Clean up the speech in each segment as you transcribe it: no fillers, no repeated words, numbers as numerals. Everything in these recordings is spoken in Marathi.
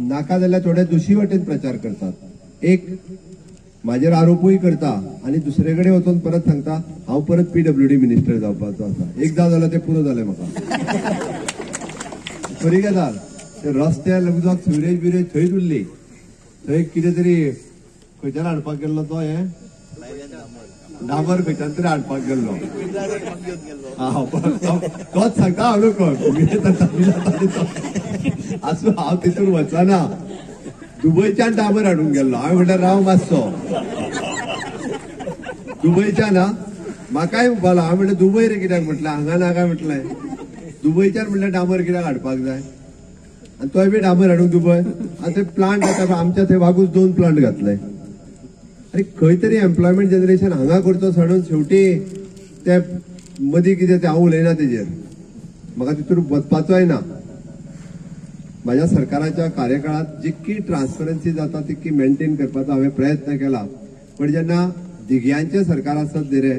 नाका जाल्यार थोडे दुसरी वाटेन प्रचार करतात. एक माझेर आरोपूय करता आणि दुसरे कडेन वचून परत सांगता हांव परत PWD मिनिस्टर जावपाचो आसा. एकदा जाल्यार ते पुरो जालें म्हाका. खरी गजाल ते रस्त्यार उदक सिवरेज बिरेज थंयच उरली. थंय कितें तरी खंयच्यान हाडपाक गेल्लो तो हे डांबर खंयच्यान तरी हाडपाक गेल्लो. तोच सांगता हांव नको असो हांव तितून वचना. दुबयच्यान डांबर हाडून गेल्लो. हांवें म्हटल्यार राव मातसो दुबयच्यान म्हाकाय उबालो. हांवें म्हटलें दुबय रे कित्याक म्हटलें हांगा नाका म्हटलें. दुबयच्यान म्हटल्यार डांबर कित्याक हाडपाक जाय आनी तोय बी डांबर हाडूंक दुबय. आतां ते प्लांट जाता आमच्या थंय वागूच 2 प्लांट घातले. अरे खंय तरी एम्प्लॉयमेंट जनरेशन हांगा करचो सोडून शेवटी ते मदीं कितें ते हांव उलयना तेजेर. म्हाका तितून वचपाचोय ना. माझ्या सरकाराच्या कार्यकाळात जितकी ट्रान्सपरन्सी जाता तितकी मेंटेन करपाचो हांवें प्रयत्न केला. पण जेन्ना दिग्यांचे सरकार आसत रे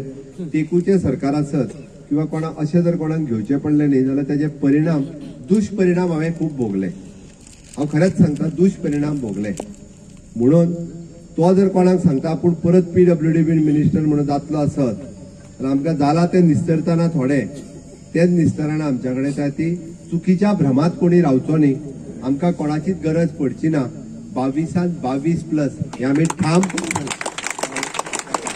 टेकूचे सरकार आसत किंवा कोणा अशें जर कोणाक घेवचें पडलें न्ही जाल्यार तेजे परिणाम दुश्परिणाम हांवें खूब भोगले. हांव खरेंच सांगता दुश्परिणाम भोगले. म्हणून तो जर कोणाक सांगता आपूण परत PWD मिनिस्टर म्हणून जातलो आसत तर आमकां जाला ते निस्तरतना थोडे तेच निस्तराना आमच्या कडेन ती चुकीच्या भ्रमात कोणी रावचो न्ही. आमकां कोणाचीच गरज पडची ना. 22 प्लस हे आमी ठाम